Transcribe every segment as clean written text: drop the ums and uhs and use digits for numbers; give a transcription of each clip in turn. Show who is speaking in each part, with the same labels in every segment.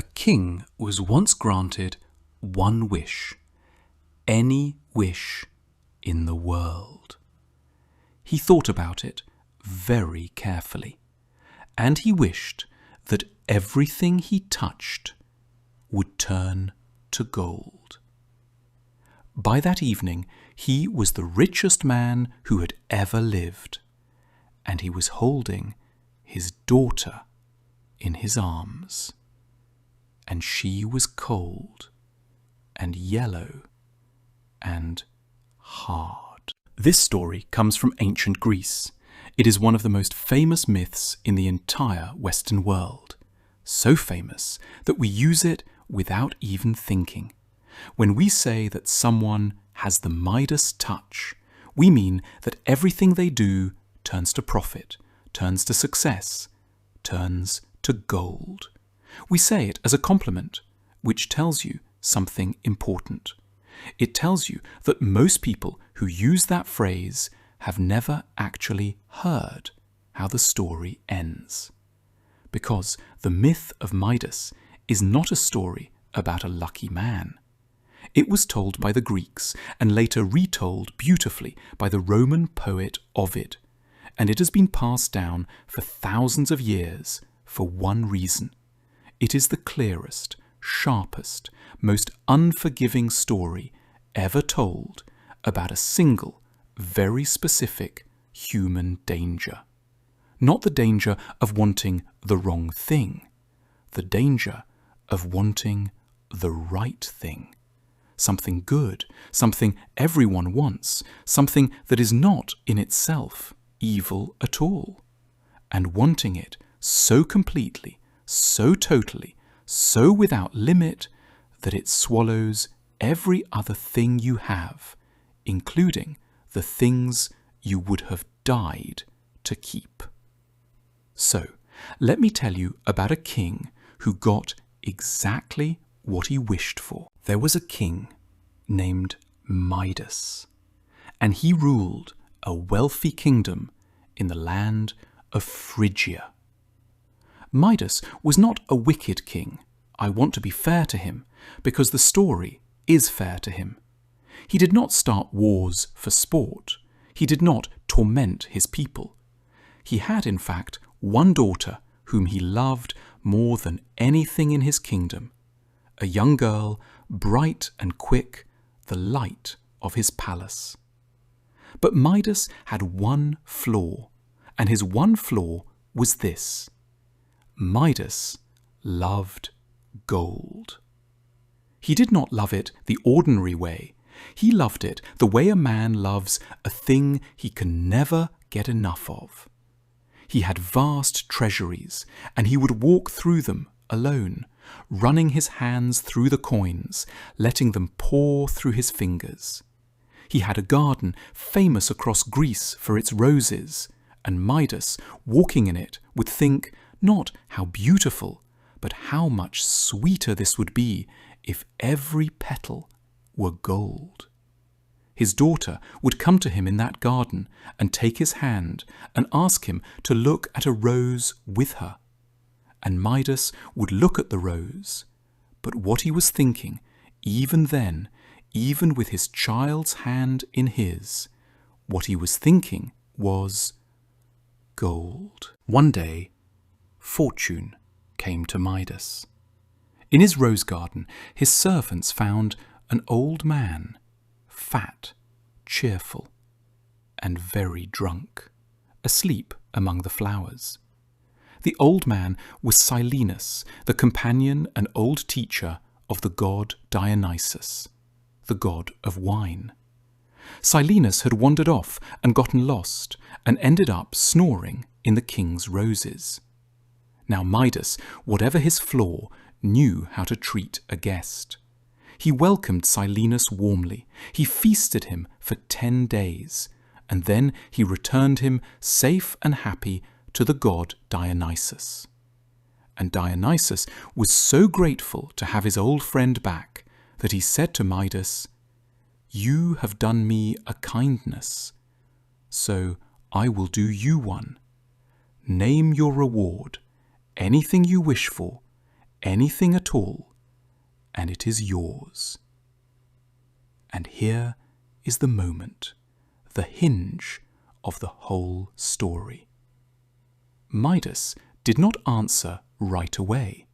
Speaker 1: A king was once granted one wish, any wish in the world. He thought about it very carefully, and he wished that everything he touched would turn to gold. By that evening, he was the richest man who had ever lived, and he was holding his daughter in his arms. And she was cold and yellow and hard. This story comes from ancient Greece. It is one of the most famous myths in the entire Western world. So famous that we use it without even thinking. When we say that someone has the Midas touch, we mean that everything they do turns to profit, turns to success, turns to gold. We say it as a compliment, which tells you something important. It tells you that most people who use that phrase have never actually heard how the story ends. Because the myth of Midas is not a story about a lucky man. It was told by the Greeks and later retold beautifully by the Roman poet Ovid, and it has been passed down for thousands of years for one reason. It is the clearest, sharpest, most unforgiving story ever told about a single, very specific human danger. Not the danger of wanting the wrong thing, the danger of wanting the right thing. Something good, something everyone wants, something that is not in itself evil at all, and wanting it so completely, so totally, so without limit, that it swallows every other thing you have, including the things you would have died to keep. So, let me tell you about a king who got exactly what he wished for. There was a king named Midas, and he ruled a wealthy kingdom in the land of Phrygia. Midas was not a wicked king. I want to be fair to him, because the story is fair to him. He did not start wars for sport. He did not torment his people. He had, in fact, one daughter whom he loved more than anything in his kingdom, a young girl, bright and quick, the light of his palace. But Midas had one flaw, and his one flaw was this: Midas loved gold. He did not love it the ordinary way. He loved it the way a man loves a thing he can never get enough of. He had vast treasuries, and he would walk through them alone, running his hands through the coins, letting them pour through his fingers. He had a garden famous across Greece for its roses, and Midas, walking in it, would think not how beautiful, but how much sweeter this would be if every petal were gold. His daughter would come to him in that garden and take his hand and ask him to look at a rose with her. And Midas would look at the rose, but what he was thinking, even then, even with his child's hand in his, what he was thinking was gold. One day, fortune came to Midas. In his rose garden, his servants found an old man, fat, cheerful, and very drunk, asleep among the flowers. The old man was Silenus, the companion and old teacher of the god Dionysus, the god of wine. Silenus had wandered off and gotten lost, and ended up snoring in the king's roses. Now Midas, whatever his flaw, knew how to treat a guest. He welcomed Silenus warmly. He feasted him for 10 days, and then he returned him safe and happy to the god Dionysus. And Dionysus was so grateful to have his old friend back that he said to Midas, "You have done me a kindness, so I will do you one. Name your reward, anything you wish for, anything at all, and it is yours. And here is the moment, the hinge of the whole story. Midas did not answer right away.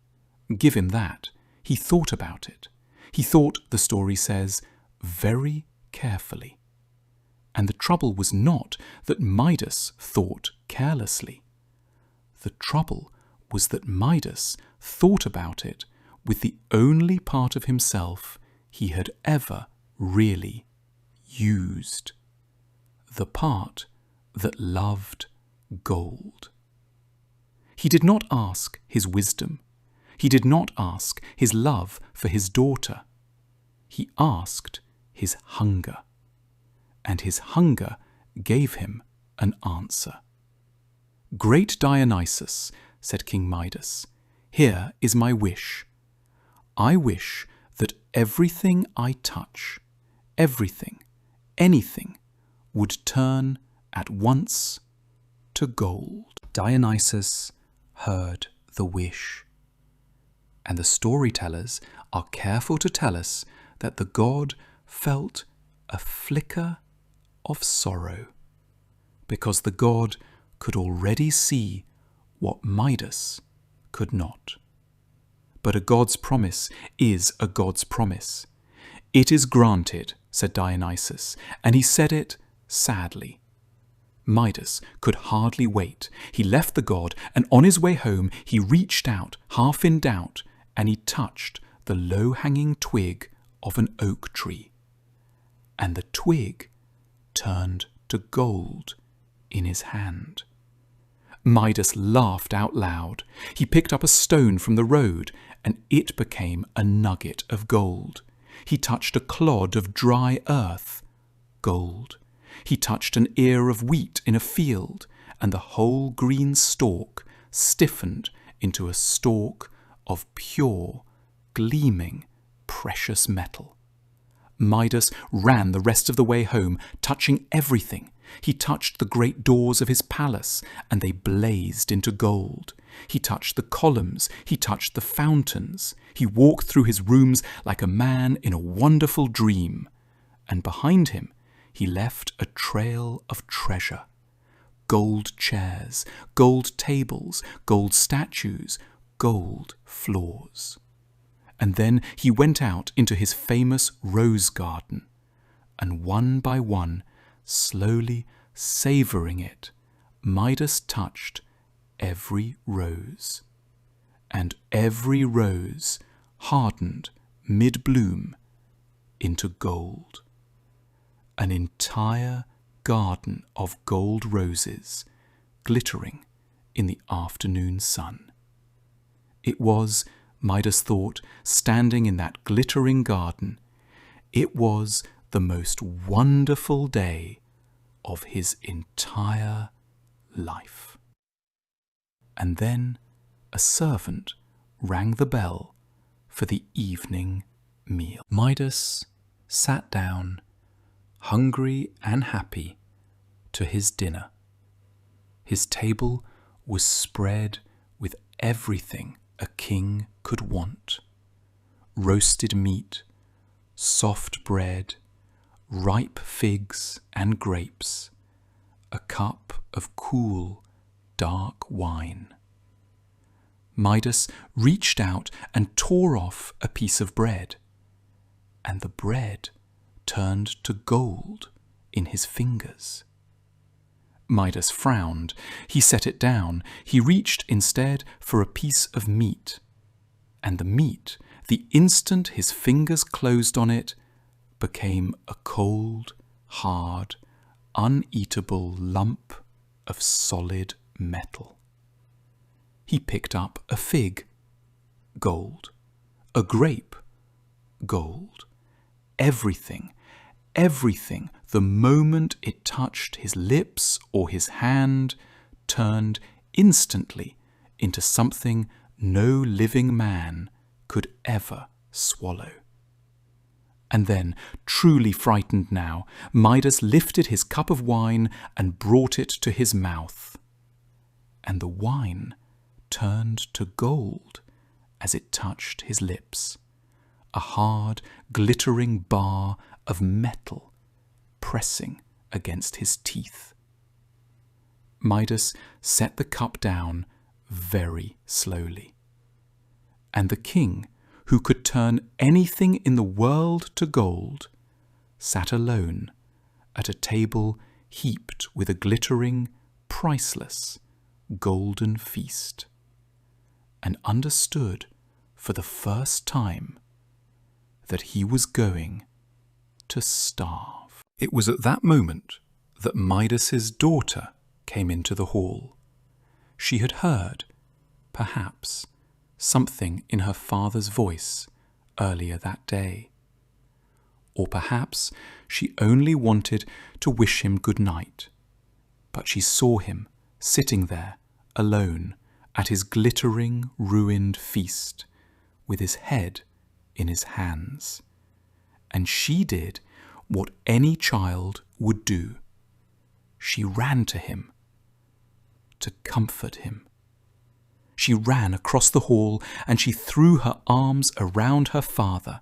Speaker 1: Give him that. He thought about it. He thought, the story says, very carefully. And the trouble was not that Midas thought carelessly. The trouble was that Midas thought about it with the only part of himself he had ever really used. The part that loved gold. He did not ask his wisdom. He did not ask his love for his daughter. He asked his hunger. And his hunger gave him an answer. "Great Dionysus," said King Midas, "here is my wish. I wish that everything I touch, everything, anything, would turn at once to gold." Dionysus heard the wish. And the storytellers are careful to tell us that the god felt a flicker of sorrow, because the god could already see what Midas could not. But a god's promise is a god's promise. "It is granted," said Dionysus, and he said it sadly. Midas could hardly wait. He left the god, and on his way home he reached out, half in doubt, and he touched the low-hanging twig of an oak tree. And the twig turned to gold in his hand. Midas laughed out loud. He picked up a stone from the road, and it became a nugget of gold. He touched a clod of dry earth, gold. He touched an ear of wheat in a field, and the whole green stalk stiffened into a stalk of pure, gleaming, precious metal. Midas ran the rest of the way home, touching everything. He touched the great doors of his palace, and they blazed into gold. He touched the columns. He touched the fountains. He walked through his rooms like a man in a wonderful dream. And behind him, he left a trail of treasure. Gold chairs, gold tables, gold statues, gold floors. And then he went out into his famous rose garden, and one by one, slowly savouring it, Midas touched every rose. And every rose hardened mid-bloom into gold. An entire garden of gold roses glittering in the afternoon sun. It was, Midas thought, standing in that glittering garden, it was the most wonderful day of his entire life. And then a servant rang the bell for the evening meal. Midas sat down, hungry and happy, to his dinner. His table was spread with everything a king could want: roasted meat, soft bread, ripe figs and grapes, a cup of cool, dark wine. Midas reached out and tore off a piece of bread, and the bread turned to gold in his fingers. Midas frowned. He set it down. He reached instead for a piece of meat, and the meat, the instant his fingers closed on it, became a cold, hard, uneatable lump of solid metal. He picked up a fig, gold, a grape, gold, everything, everything, the moment it touched his lips or his hand, turned instantly into something no living man could ever swallow. And then, truly frightened now, Midas lifted his cup of wine and brought it to his mouth. And the wine turned to gold as it touched his lips, a hard, glittering bar of metal pressing against his teeth. Midas set the cup down very slowly, and the king, who could turn anything in the world to gold, sat alone at a table heaped with a glittering, priceless, golden feast, and understood for the first time that he was going to starve. It was at that moment that Midas's daughter came into the hall. She had heard, perhaps, something in her father's voice earlier that day. Or perhaps she only wanted to wish him good night, but she saw him sitting there alone at his glittering, ruined feast, with his head in his hands. And she did what any child would do. She ran to him to comfort him. She ran across the hall and she threw her arms around her father,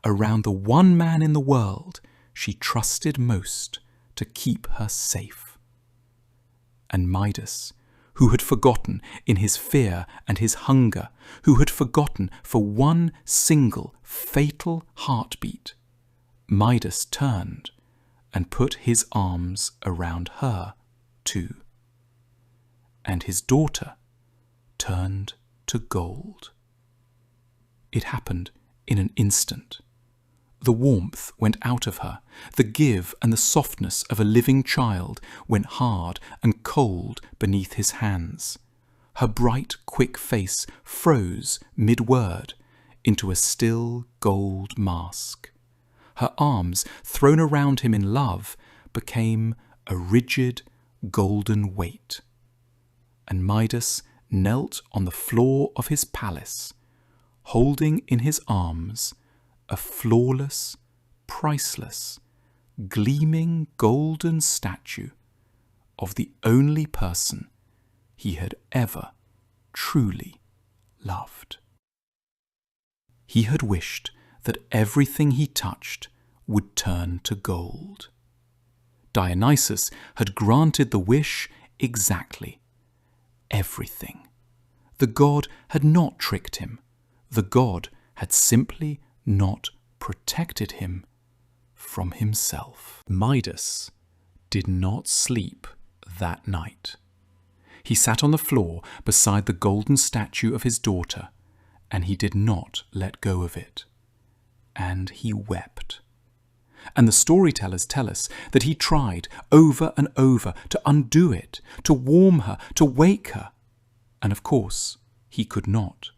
Speaker 1: around the one man in the world she trusted most to keep her safe. And Midas, who had forgotten in his fear and his hunger, who had forgotten for one single fatal heartbeat, Midas turned and put his arms around her too. And his daughter turned to gold. It happened in an instant. The warmth went out of her. The give and the softness of a living child went hard and cold beneath his hands. Her bright, quick face froze mid-word into a still gold mask. Her arms, thrown around him in love, became a rigid, golden weight. And Midas knelt on the floor of his palace, holding in his arms a flawless, priceless, gleaming golden statue of the only person he had ever truly loved. He had wished that everything he touched would turn to gold. Dionysus had granted the wish exactly. Everything. The god had not tricked him. The god had simply not protected him from himself. Midas did not sleep that night. He sat on the floor beside the golden statue of his daughter, and he did not let go of it. And he wept. And the storytellers tell us that he tried over and over to undo it, to warm her, to wake her. And of course, he could not,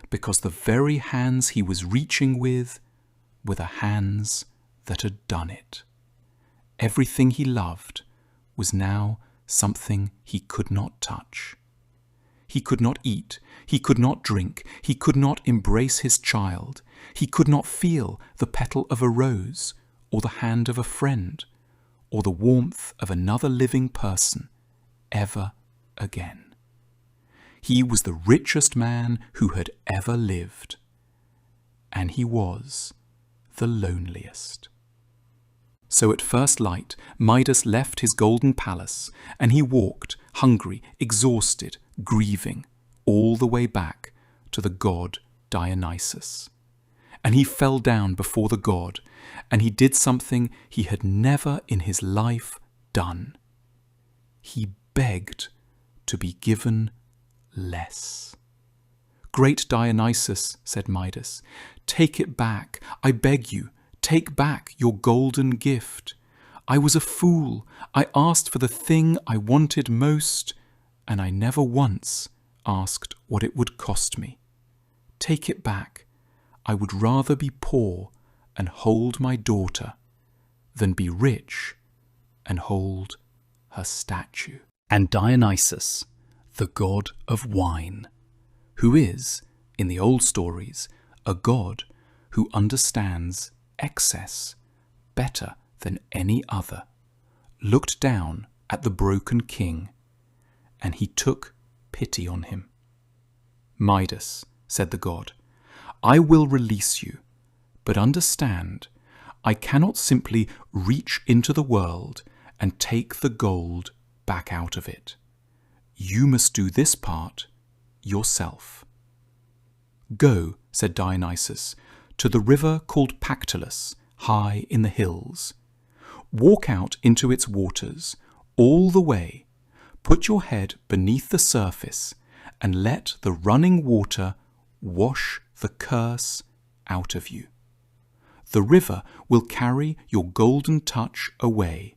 Speaker 1: because the very hands he was reaching with were the hands that had done it. Everything he loved was now something he could not touch. He could not eat, he could not drink, he could not embrace his child, he could not feel the petal of a rose, or the hand of a friend, or the warmth of another living person ever again. He was the richest man who had ever lived, and he was the loneliest. So at first light, Midas left his golden palace, and he walked, hungry, exhausted, grieving, all the way back to the god Dionysus. And he fell down before the god, and he did something he had never in his life done. He begged to be given less. "Great Dionysus," said Midas, "take it back, I beg you, take back your golden gift. I was a fool, I asked for the thing I wanted most, and I never once asked what it would cost me. Take it back, I would rather be poor and hold my daughter than be rich and hold her statue." And Dionysus, the god of wine, who is, in the old stories, a god who understands excess better than any other, looked down at the broken king, and he took pity on him. "Midas," said the god, I will release you, but understand, I cannot simply reach into the world and take the gold back out of it. You must do this part yourself." "Go," said Dionysus, "to the river called Pactolus, high in the hills. Walk out into its waters all the way. Put your head beneath the surface and let the running water wash the curse out of you. The river will carry your golden touch away,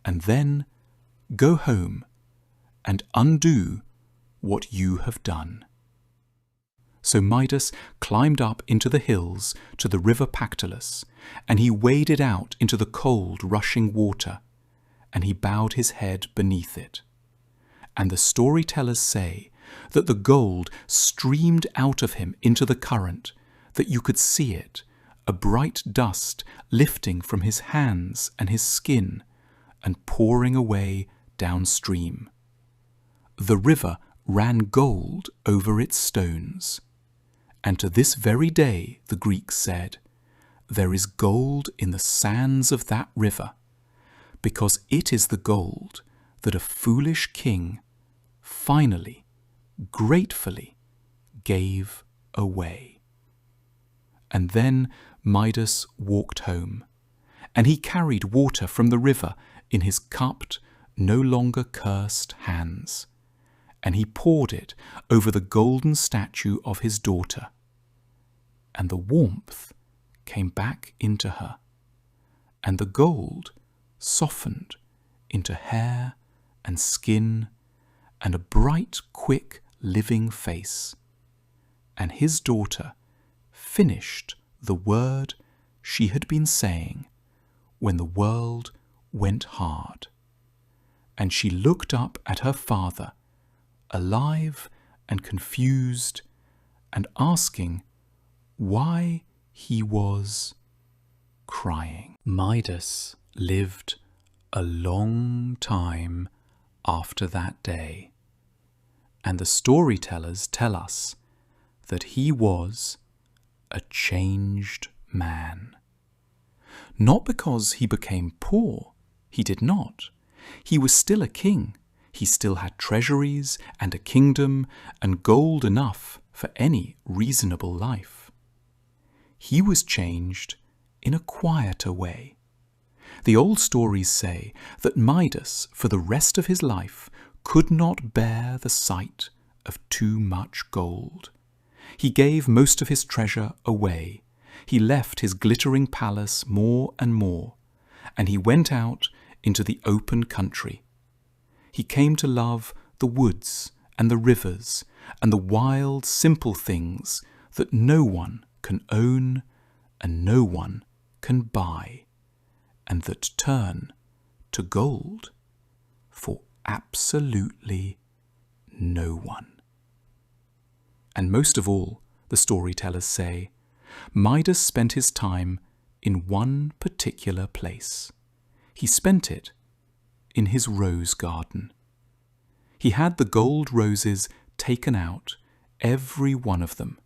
Speaker 1: and then go home and undo what you have done." So Midas climbed up into the hills to the river Pactolus, and he waded out into the cold, rushing water, and he bowed his head beneath it. And the storytellers say that the gold streamed out of him into the current, that you could see it, a bright dust lifting from his hands and his skin and pouring away downstream. The river ran gold over its stones. And to this very day, the Greeks said, there is gold in the sands of that river, because it is the gold that a foolish king finally, gratefully gave away. And then Midas walked home, and he carried water from the river in his cupped, no longer cursed hands, and he poured it over the golden statue of his daughter. And the warmth came back into her, and the gold softened into hair and skin and a bright, quick, living face. And his daughter finished the word she had been saying when the world went hard. And she looked up at her father, alive and confused, and asking why he was crying. Midas lived a long time after that day, and the storytellers tell us that he was a changed man. Not because he became poor, he did not. He was still a king. He still had treasuries and a kingdom and gold enough for any reasonable life. He was changed in a quieter way. The old stories say that Midas, for the rest of his life, could not bear the sight of too much gold. He gave most of his treasure away. He left his glittering palace more and more, and he went out into the open country. He came to love the woods and the rivers and the wild, simple things that no one can own and no one can buy, and that turn to gold for absolutely no one. And most of all, the storytellers say, Midas spent his time in one particular place. He spent it in his rose garden. He had the gold roses taken out, every one of them,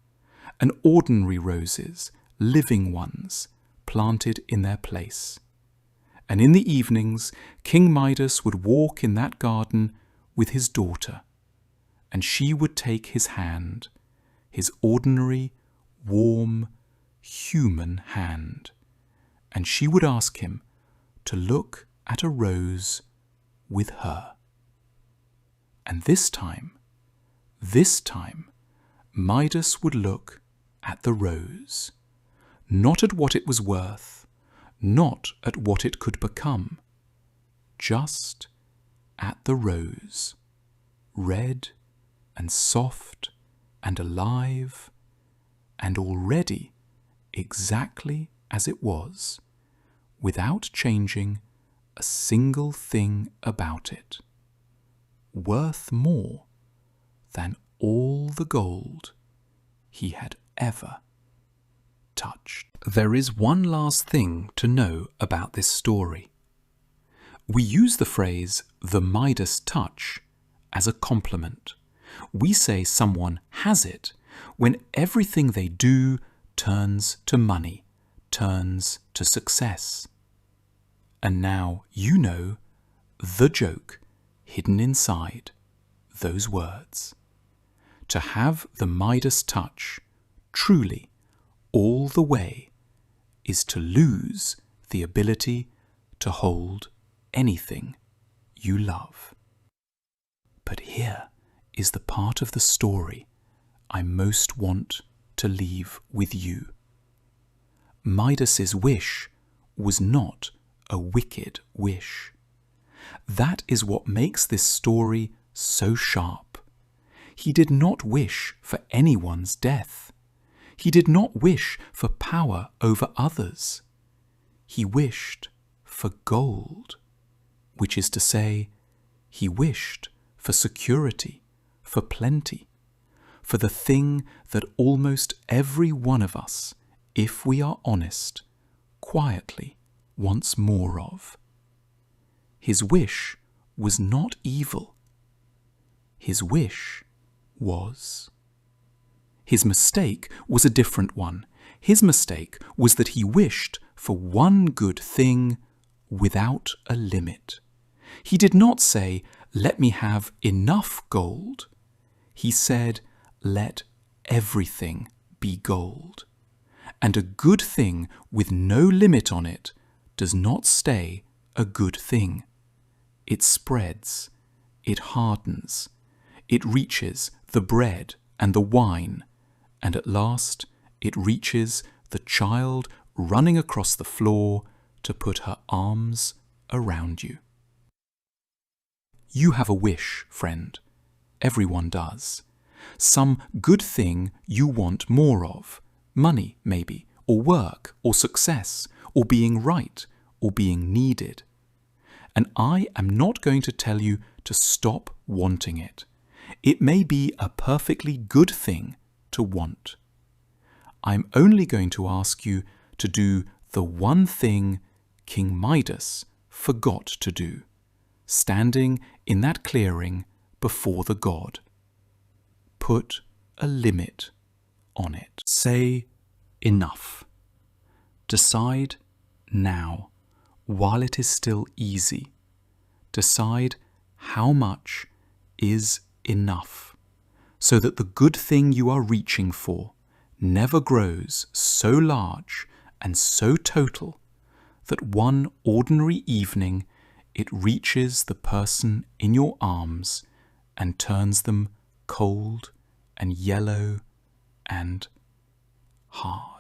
Speaker 1: and ordinary roses, living ones, planted in their place. And in the evenings, King Midas would walk in that garden with his daughter, and she would take his hand, his ordinary, warm, human hand, and she would ask him to look at a rose with her. And this time, Midas would look at the rose, not at what it was worth, not at what it could become, just at the rose, red and soft and alive, and already exactly as it was, without changing a single thing about it, worth more than all the gold he had ever touched. There is one last thing to know about this story. We use the phrase, the Midas touch, as a compliment. We say someone has it when everything they do turns to money, turns to success. And now you know the joke hidden inside those words. To have the Midas touch truly all the way is to lose the ability to hold anything you love. But here is the part of the story I most want to leave with you. Midas's wish was not a wicked wish. That is what makes this story so sharp. He did not wish for anyone's death. He did not wish for power over others. He wished for gold, which is to say, he wished for security, for plenty, for the thing that almost every one of us, if we are honest, quietly wants more of. His wish was not evil. His wish was. His mistake was a different one. His mistake was that he wished for one good thing without a limit. He did not say, "Let me have enough gold." He said, "Let everything be gold." And a good thing with no limit on it does not stay a good thing. It spreads, it hardens, it reaches the bread and the wine, and at last it reaches the child running across the floor to put her arms around you. You have a wish, friend. Everyone does. Some good thing you want more of. Money, maybe, or work, or success, or being right, or being needed. And I am not going to tell you to stop wanting it. It may be a perfectly good thing to want. I'm only going to ask you to do the one thing King Midas forgot to do, standing in that clearing before the god. Put a limit on it. Say enough. Decide now, while it is still easy. Decide how much is enough, so that the good thing you are reaching for never grows so large and so total that one ordinary evening it reaches the person in your arms and turns them cold and yellow and hard.